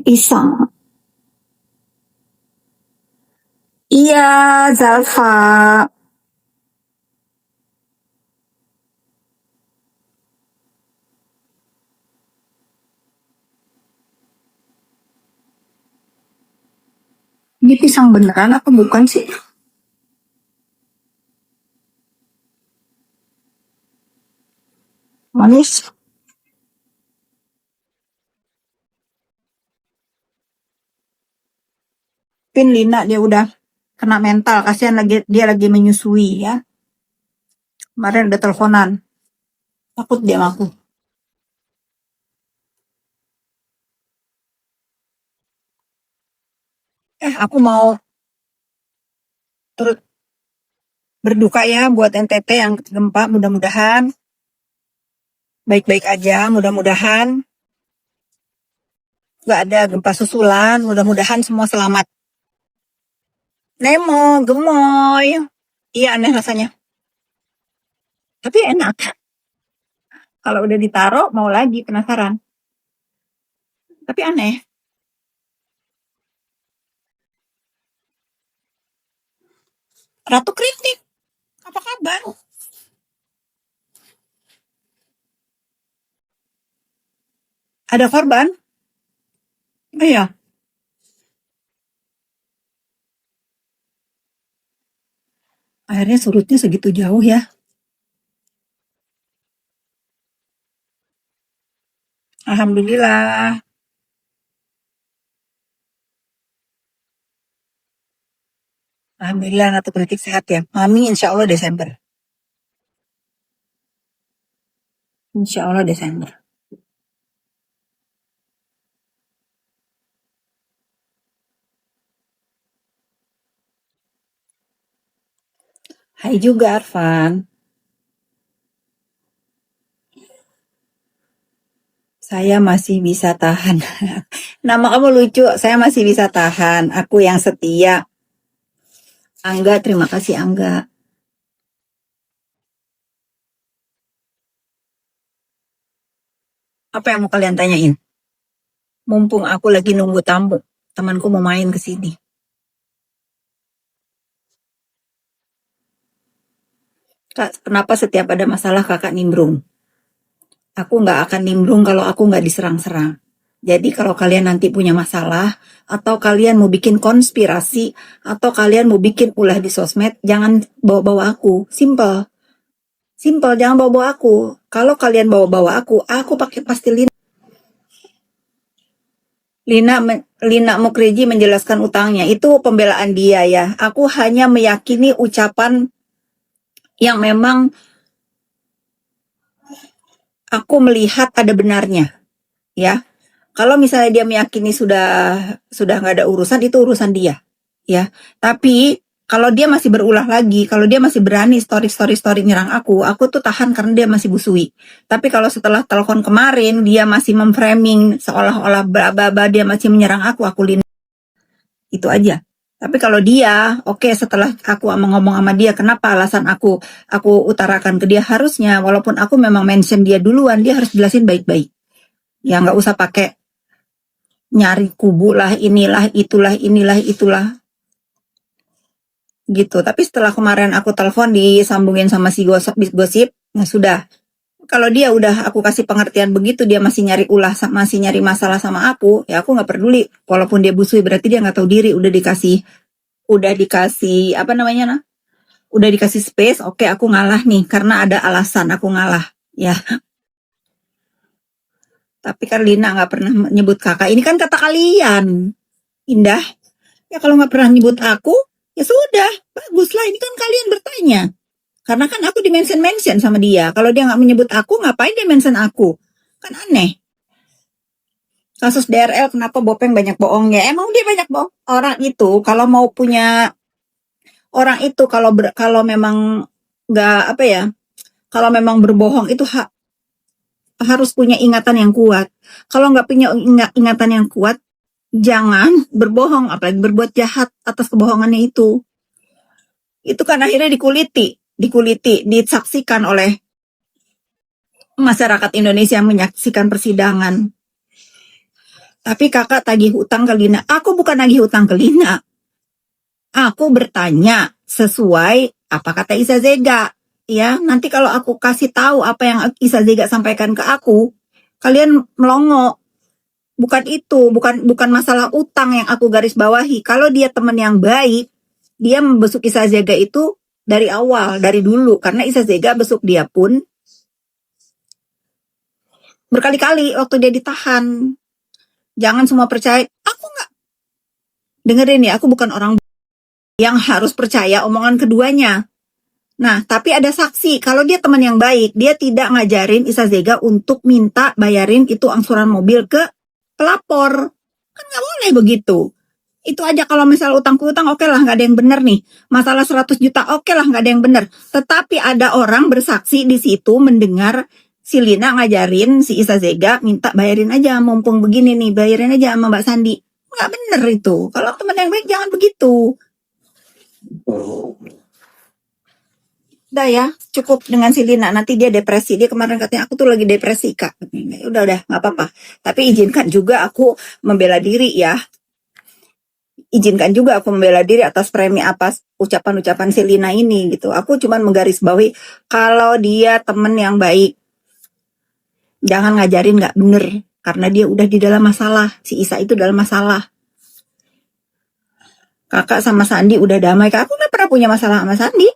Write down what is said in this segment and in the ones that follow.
pisang. Iya, Zalfa. Ini pisang beneran apa bukan sih? Manis. Pin Lina dia udah kena mental, kasihan dia lagi menyusui ya. Kemarin udah teleponan. Takut dia sama aku. Aku mau turut berduka ya buat NTT yang gempa, mudah-mudahan baik-baik aja, mudah-mudahan nggak ada gempa susulan, mudah-mudahan semua selamat. Nemo, gemoy. Iya aneh rasanya. Tapi enak. Kalau udah ditaruh mau lagi, penasaran. Tapi aneh. Ratu Kritik, apa kabar? Ada korban? Oh iya. Akhirnya surutnya segitu jauh ya. Alhamdulillah. Alhamdulillah Ratu Kritik sehat ya. Mami insya Allah Desember. Insya Allah Desember. Hai juga Arfan. Saya masih bisa tahan. Nama kamu lucu, saya masih bisa tahan. Aku yang setia. Angga, terima kasih Angga. Apa yang mau kalian tanyain? Mumpung aku lagi nunggu tamu, temanku mau main ke sini. Kak, kenapa setiap ada masalah kakak nimbrung? Aku nggak akan nimbrung kalau aku nggak diserang-serang. Jadi kalau kalian nanti punya masalah, atau kalian mau bikin konspirasi, atau kalian mau bikin ulah di sosmed, jangan bawa-bawa aku. Simple. Simple, jangan bawa-bawa aku. Kalau kalian bawa-bawa aku pakai pasti Lina Mukreji menjelaskan utangnya. Itu pembelaan dia ya. Aku hanya meyakini ucapan yang memang aku melihat ada benarnya. Ya. Kalau misalnya dia meyakini sudah nggak ada urusan, itu urusan dia. Ya. Tapi kalau dia masih berulah lagi, kalau dia masih berani story nyerang aku tuh tahan karena dia masih busui. Tapi kalau setelah telepon kemarin dia masih memframing seolah-olah baba dia masih menyerang aku Lina. Itu aja. Tapi kalau dia, oke, setelah aku ngomong sama dia, kenapa alasan aku utarakan ke dia, harusnya walaupun aku memang mention dia duluan, dia harus jelasin baik-baik. Ya nggak usah pakai nyari kubu lah, inilah, itulah. Gitu. Tapi setelah kemarin aku telepon disambungin sama si gosip, nah sudah. Kalau dia udah aku kasih pengertian begitu, dia masih nyari ulah, masih nyari masalah sama aku, ya aku nggak peduli. Walaupun dia busui, berarti dia nggak tahu diri. Udah dikasih apa namanya nah? Udah dikasih space. Oke, aku ngalah nih karena ada alasan aku ngalah. Ya. Tapi kan Lina nggak pernah nyebut kakak. Ini kan kata kalian, Indah. Ya kalau nggak pernah nyebut aku, ya sudah, bagus lah. Ini kan kalian bertanya. Karena kan aku di-mention sama dia. Kalau dia nggak menyebut aku, ngapain dia mention aku? Kan aneh. Kasus DRL kenapa Bopeng banyak bohongnya? Emang dia banyak bohong? Orang itu kalau mau punya kalau memang nggak apa ya, kalau memang berbohong itu harus punya ingatan yang kuat. Kalau nggak punya ingatan yang kuat, jangan berbohong, apalagi berbuat jahat atas kebohongannya itu. Itu kan akhirnya dikuliti, disaksikan oleh masyarakat Indonesia yang menyaksikan persidangan. Tapi kakak tagih utang ke Lina. Aku bukan nagih utang ke Lina. Aku bertanya sesuai apa kata Isa Zega. Ya, nanti kalau aku kasih tahu apa yang Isa Zega sampaikan ke aku, kalian melongo. Bukan itu, bukan masalah utang yang aku garis bawahi. Kalau dia teman yang baik, dia membesuk Isa Zega itu dari awal, dari dulu. Karena Isa Zega besuk dia pun berkali-kali waktu dia ditahan. Jangan semua percaya. Aku nggak dengerin ya, aku bukan orang yang harus percaya omongan keduanya. Nah, tapi ada saksi. Kalau dia teman yang baik, dia tidak ngajarin Isa Zega untuk minta bayarin itu angsuran mobil ke pelapor. Kan nggak boleh begitu. Itu aja kalau misal utang ke utang, oke lah, nggak ada yang benar nih. Masalah 100 juta, oke lah, nggak ada yang benar. Tetapi ada orang bersaksi di situ mendengar si Lina ngajarin si Isa Zega minta bayarin aja, mumpung begini nih, bayarin aja sama Mbak Sandi. Nggak bener itu. Kalau teman yang baik jangan begitu. Udah ya, cukup dengan si Lina. Nanti dia depresi. Dia kemarin katanya, aku tuh lagi depresi, Kak. Udah, nggak apa-apa. Tapi izinkan juga aku membela diri ya. Izinkan juga aku membela diri atas premi atas ucapan-ucapan si Lina ini gitu. Aku cuma menggarisbawahi kalau dia temen yang baik, jangan ngajarin nggak bener. Karena dia udah di dalam masalah. Si Isa itu dalam masalah. Kakak sama Sandi udah damai. Kak, aku nggak pernah punya masalah sama Sandi.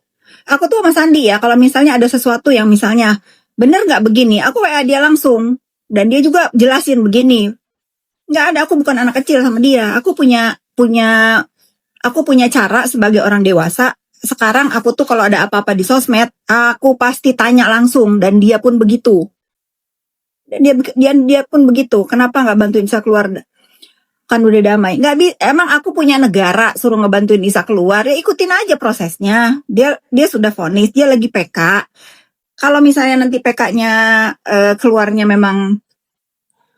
Aku tuh sama Sandi ya, kalau misalnya ada sesuatu yang misalnya bener nggak begini, aku WA dia langsung. Dan dia juga jelasin begini. Nggak ada, aku bukan anak kecil sama dia. Aku punya cara sebagai orang dewasa. Sekarang aku tuh kalau ada apa-apa di sosmed, aku pasti tanya langsung. Dan dia pun begitu. Dia pun begitu. Kenapa nggak bantuin saya keluar? Kan udah damai. Emang aku punya negara suruh ngebantuin Isa keluar, ya ikutin aja prosesnya. Dia sudah vonis, dia lagi PK. Kalau misalnya nanti PK-nya keluarnya memang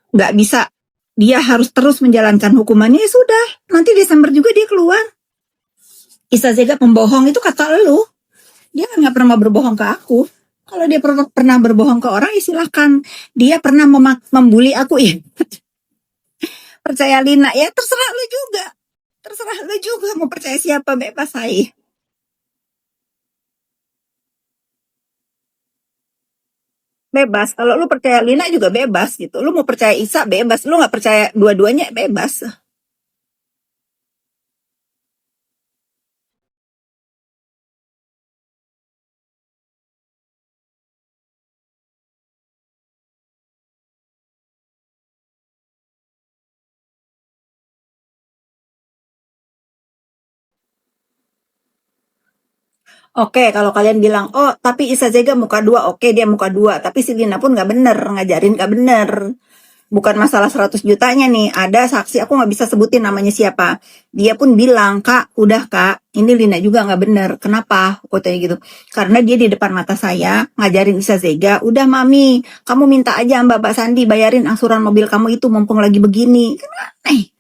nggak bisa, dia harus terus menjalankan hukumannya, ya sudah. Nanti Desember juga dia keluar. Isa Zega pembohong itu kata lu. Dia kan nggak pernah berbohong ke aku. Kalau dia pernah berbohong ke orang, ya silahkan. Dia pernah membuli aku, ya. Percaya Lina, ya terserah lu juga. Terserah lu juga mau percaya siapa, bebas saya. Bebas. Kalau lu percaya Lina juga bebas gitu. Lu mau percaya Isa bebas. Lu nggak percaya dua-duanya bebas. Oke, kalau kalian bilang, oh tapi Isa Zega muka dua, oke dia muka dua. Tapi si Lina pun nggak bener, ngajarin nggak bener. Bukan masalah 100 jutanya nih, ada saksi, aku nggak bisa sebutin namanya siapa. Dia pun bilang, Kak, udah Kak, ini Lina juga nggak bener. Kenapa? Aku tanya gitu. Karena dia di depan mata saya ngajarin Isa Zega, udah Mami, kamu minta aja Mbak Sandi bayarin angsuran mobil kamu itu mumpung lagi begini. Kan aneh.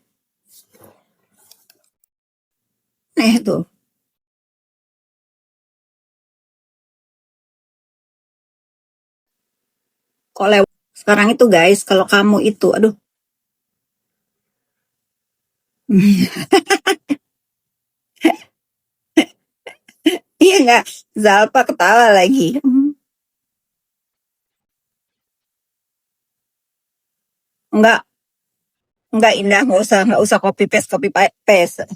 Aneh tuh. Kok lewat. Sekarang itu guys, kalau kamu itu, aduh. Iya nggak? Zalpa ketawa lagi. Enggak, Indah, nggak usah copy paste.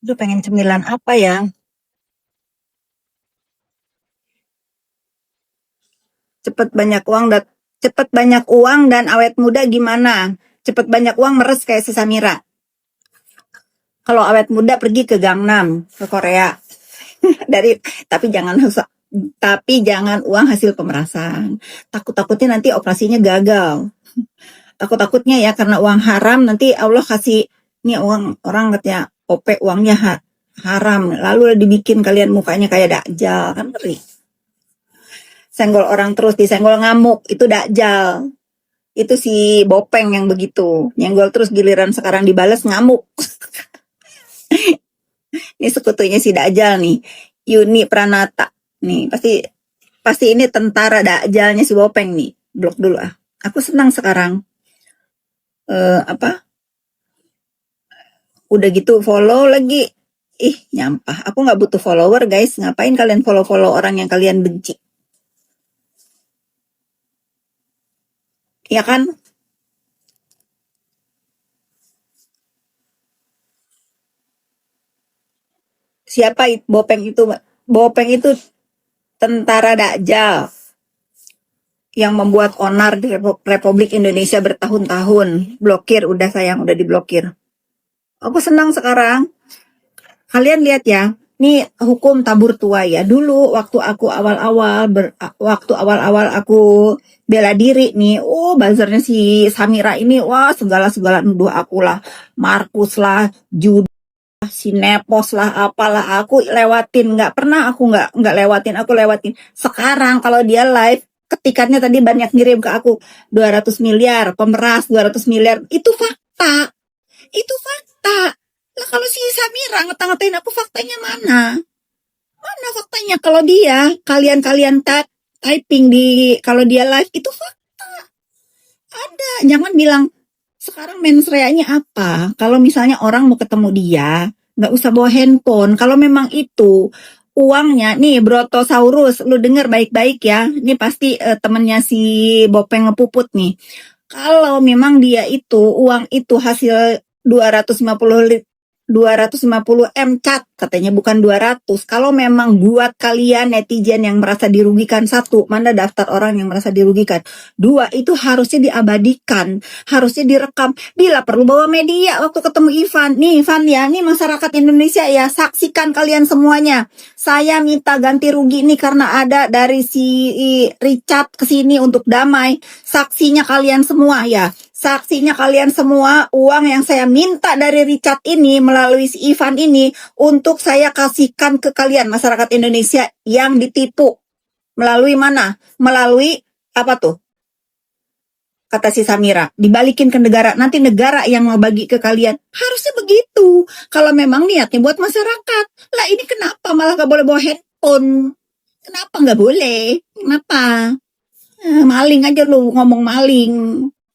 Aduh, pengen cemilan apa ya? Cepet banyak uang dan awet muda gimana? Cepet banyak uang meres kayak si Samira. Kalau awet muda pergi ke Gangnam, ke Korea. Tapi jangan uang hasil pemerasan. Takutnya nanti operasinya gagal. Takutnya ya karena uang haram nanti Allah kasih ini uang orang katanya OP uangnya haram. Lalu dibikin kalian mukanya kayak dakjal, kan ngeri. Senggol orang terus disenggol ngamuk, itu dakjal. Itu si Bopeng yang begitu. Nyenggol terus giliran sekarang dibales ngamuk. Ini sekutunya si dakjal nih. Yuni Pranata. Nih, pasti pasti ini tentara dajalnya si Bopeng nih. Blok dulu ah. Aku senang sekarang. Apa? Udah gitu follow lagi. Ih, nyampah. Aku nggak butuh follower, guys. Ngapain kalian follow-follow orang yang kalian benci? Ya kan? Siapa Bopeng itu? Bopeng itu tentara Dajjal yang membuat onar di Republik Indonesia bertahun-tahun. Blokir, udah sayang, udah diblokir. Aku senang sekarang. Kalian lihat ya, ini hukum tabur tua ya. Dulu waktu aku awal-awal aku bela diri nih, buzzernya si Samira ini, wah segala-segala nuduh aku lah, Markus lah, Judah, si Nepos lah, apalah aku lewatin, nggak pernah aku nggak lewatin, aku lewatin. Sekarang kalau dia live, ketikannya tadi banyak ngirim ke aku 200 miliar, pemeras 200 miliar, itu fakta. Itu fakta. Lah kalau si Samira ngata-ngatain aku, faktanya mana? Mana faktanya? Kalau dia, kalian typing di, kalau dia live, itu fakta. Ada. Jangan bilang, sekarang mensreanya apa? Kalau misalnya orang mau ketemu dia, nggak usah bawa handphone. Kalau memang itu uangnya, nih Brotosaurus, lu denger baik-baik ya. Ini pasti temennya si Bopeng ngepuput nih. Kalau memang dia itu, uang itu hasil 250 M cat, katanya bukan 200. Kalau memang buat kalian netizen yang merasa dirugikan, satu, mana daftar orang yang merasa dirugikan. Dua, itu harusnya diabadikan, harusnya direkam. Bila perlu bawa media waktu ketemu Ivan. Nih Ivan ya, nih masyarakat Indonesia ya, saksikan kalian semuanya. Saya minta ganti rugi nih karena ada dari si Richard kesini untuk damai. Saksinya kalian semua ya. Saksinya kalian semua, uang yang saya minta dari Richard ini melalui si Ivan ini untuk saya kasihkan ke kalian masyarakat Indonesia yang ditipu. Melalui mana? Melalui apa tuh? Kata si Samira, dibalikin ke negara. Nanti negara yang mau bagi ke kalian. Harusnya begitu. Kalau memang niatnya buat masyarakat. Lah ini kenapa malah gak boleh bawa handphone? Kenapa gak boleh? Kenapa? Maling aja lu, ngomong maling.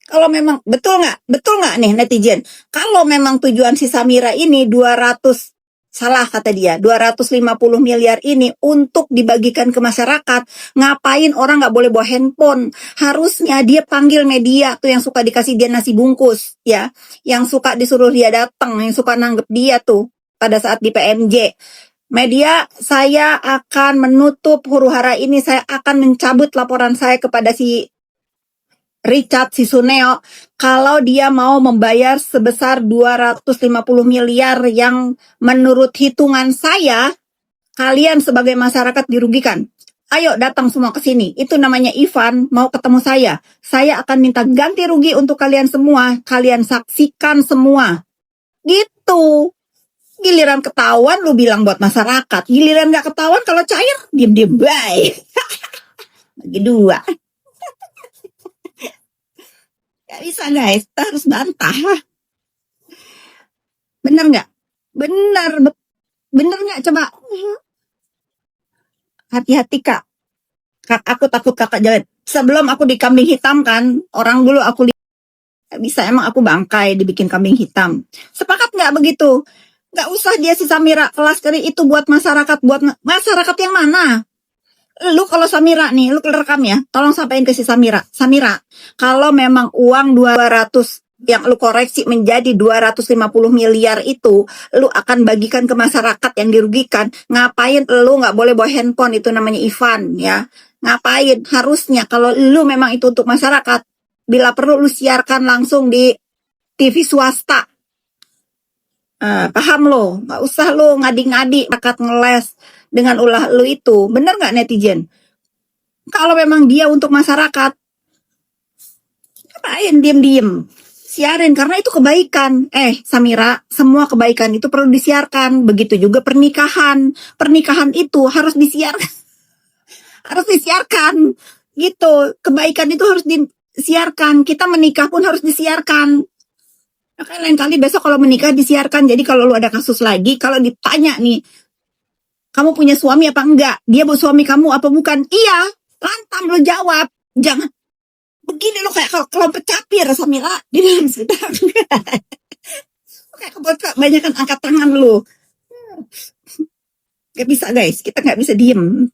Kalau memang betul nggak nih netizen? Kalau memang tujuan si Samira ini 200, salah kata dia, 250 miliar ini untuk dibagikan ke masyarakat, ngapain orang nggak boleh bawa handphone? Harusnya dia panggil media tuh yang suka dikasih dia nasi bungkus, ya, yang suka disuruh dia datang, yang suka nanggep dia tuh pada saat di PMJ. Media, saya akan menutup huru-hara ini, saya akan mencabut laporan saya kepada si Richard si Suneo kalau dia mau membayar sebesar 250 miliar yang menurut hitungan saya kalian sebagai masyarakat dirugikan. Ayo datang semua ke sini. Itu namanya Ivan mau ketemu saya. Saya akan minta ganti rugi untuk kalian semua. Kalian saksikan semua. Gitu. Giliran ketahuan lu bilang buat masyarakat. Giliran gak ketahuan kalau cair diem-diem baik. Bagi dua. Gak bisa guys, kita harus bantah. Bener nggak? Bener nggak? Coba hati-hati kak. Aku takut kakak jalan. Sebelum aku di kambing hitam kan, orang dulu aku bisa emang aku bangkai dibikin kambing hitam. Sepakat nggak begitu? Nggak usah dia si Samira kelas keri itu buat masyarakat yang mana? Lu kalau Samira nih, lu rekam ya, tolong sampaikan ke si Samira. Samira, kalau memang uang 200 yang lu koreksi menjadi 250 miliar itu, lu akan bagikan ke masyarakat yang dirugikan. Ngapain lu nggak boleh bawa handphone? Itu namanya Ivan ya. Ngapain? Harusnya kalau lu memang itu untuk masyarakat, bila perlu lu siarkan langsung di TV swasta. Paham lo? Nggak usah lu ngadi-ngadi, bakat ngeles dengan ulah lu itu. Bener nggak netizen? Kalau memang dia untuk masyarakat, ngapain diem-diem? Siarin, karena itu kebaikan. Samira, semua kebaikan itu perlu disiarkan. Begitu juga pernikahan. Pernikahan itu harus disiarkan. Harus disiarkan. Gitu. Kebaikan itu harus disiarkan. Kita menikah pun harus disiarkan. Makanya lain kali besok kalau menikah disiarkan. Jadi kalau lu ada kasus lagi, kalau ditanya nih, kamu punya suami apa enggak? Dia suami kamu apa bukan? Iya. Lantam lo jawab. Jangan begini lo kayak kelompok capir Samira di dalam sidang. Kayak banyak kan angkat tangan lo. Gak bisa guys, kita nggak bisa diem.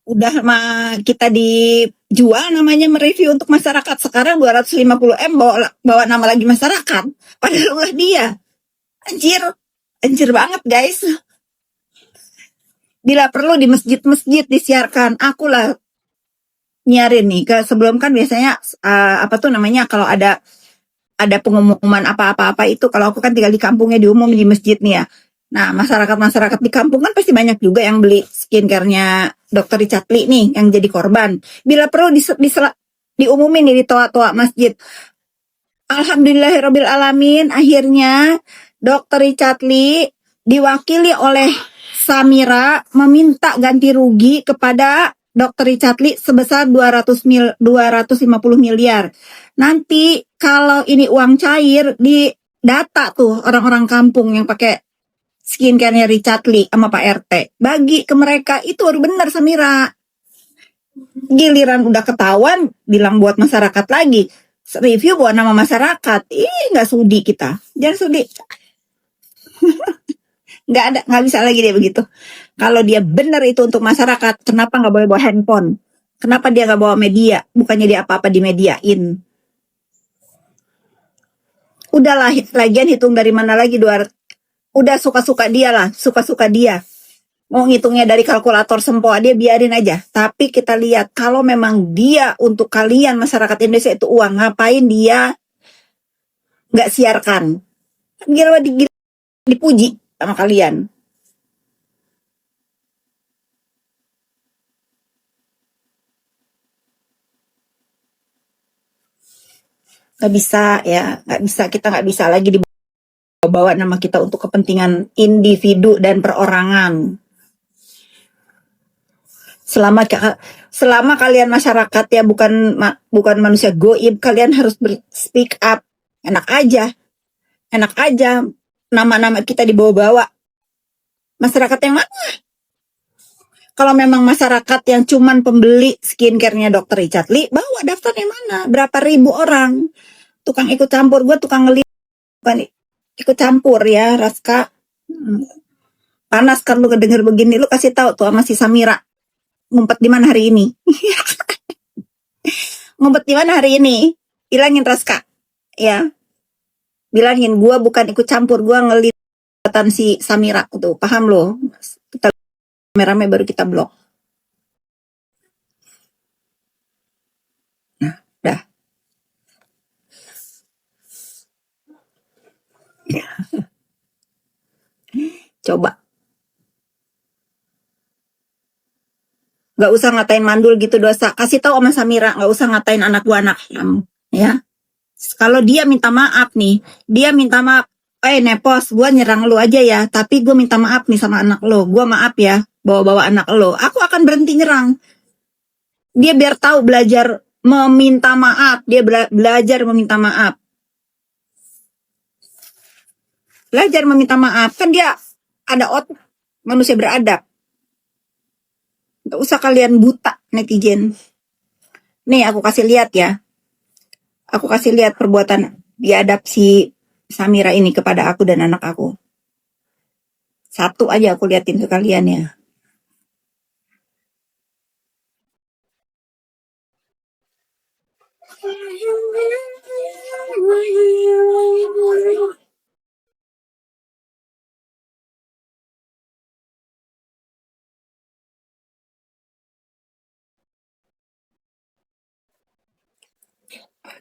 Udah mah kita dijual namanya mereview untuk masyarakat. Sekarang 250M bawa nama lagi masyarakat. Padahal ulah dia. Anjir. Anjir banget guys. Bila perlu di masjid-masjid disiarkan. Aku lah nyiarin nih. Sebelum kan biasanya apa tuh namanya kalau ada pengumuman apa-apa itu, kalau aku kan tinggal di kampungnya diumum di masjid nih ya. Nah, masyarakat di kampung kan pasti banyak juga yang beli skincare-nya Dr. Richard Lee nih yang jadi korban. Bila perlu diumumin nih di toa-toa masjid. Alhamdulillahirabbil alamin, akhirnya Dr. Richard Lee diwakili oleh Samira meminta ganti rugi kepada Dr. Richard Lee sebesar 250 miliar. Nanti kalau ini uang cair di data tuh orang-orang kampung yang pakai skincare-nya Richard Lee sama Pak RT. Bagi ke mereka itu baru benar Samira. Giliran udah ketahuan bilang buat masyarakat lagi. Review buat nama masyarakat. Nggak sudi kita. Jangan sudi. Nggak bisa lagi dia begitu. Kalau dia benar itu untuk masyarakat, kenapa nggak boleh bawa handphone? Kenapa dia nggak bawa media? Bukannya dia apa-apa di mediain. Udahlah, lagian hitung dari mana lagi udah suka-suka dia lah, suka-suka dia. Mau ngitungnya dari kalkulator sempoa dia biarin aja. Tapi kita lihat kalau memang dia untuk kalian masyarakat Indonesia itu uang, ngapain dia nggak siarkan? Gila dipuji sama kalian. Nggak bisa ya, nggak bisa, kita nggak bisa lagi dibawa nama kita untuk kepentingan individu dan perorangan. Selama kalian masyarakat ya bukan manusia goib, kalian harus speak up. Enak aja nama-nama kita dibawa-bawa. Masyarakat yang mana? Kalau memang masyarakat yang cuman pembeli skincare-nya Dr. Richard Lee, bawa daftarnya mana? Berapa ribu orang? Tukang ikut campur, gue tukang ngeliat, bukan ikut campur ya, Raska. Panas kan lu kedenger begini, lu kasih tahu tuh sama si Samira. Ngumpet di mana hari ini? Ngumpet di mana hari ini? Bilangin Raska. Ya. Bilangin gue bukan ikut campur, gue ngeliat si Samira tuh, paham lo? Kita rame-rame baru kita blok. Nah, dah. Coba. Gak usah ngatain mandul gitu dosa. Kasih tahu sama Samira, gak usah ngatain anak gua anak ya. Kalau dia minta maaf nih, dia minta maaf. Nepos, gua nyerang lu aja ya. Tapi gua minta maaf nih sama anak lo. Gua maaf ya, bawa-bawa anak lo. Aku akan berhenti nyerang. Dia biar tahu belajar meminta maaf. Dia belajar meminta maaf. Belajar meminta maaf. Kan dia ada otak, manusia beradab. Gak usah kalian buta netizen. Nih aku kasih lihat ya. Aku kasih lihat perbuatan biadab si Samira ini kepada aku dan anak aku. Satu aja aku liatin ke kalian ya.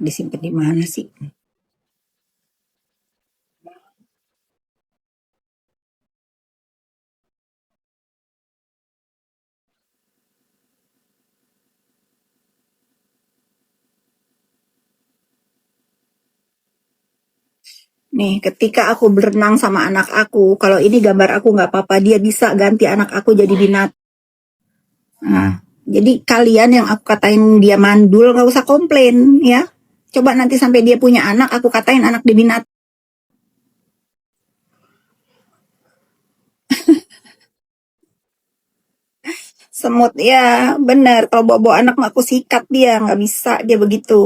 Disimpan di mana sih? Nih, ketika aku berenang sama anak aku, kalau ini gambar aku nggak apa-apa, dia bisa ganti anak aku jadi binatang. Nah, jadi kalian yang aku katain dia mandul, nggak usah komplain ya. Coba nanti sampai dia punya anak, aku katain anak dia binatang. Semut ya, bener. Kalau bawa-bawa anak mah aku sikat dia, nggak bisa dia begitu.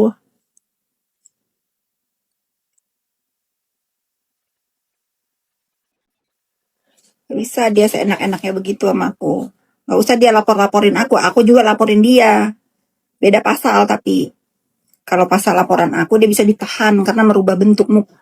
Nggak bisa dia seenak-enaknya begitu sama aku. Nggak usah dia lapor-laporin aku juga laporin dia. Beda pasal tapi kalau pasal laporan aku dia bisa ditahan karena merubah bentuk muka.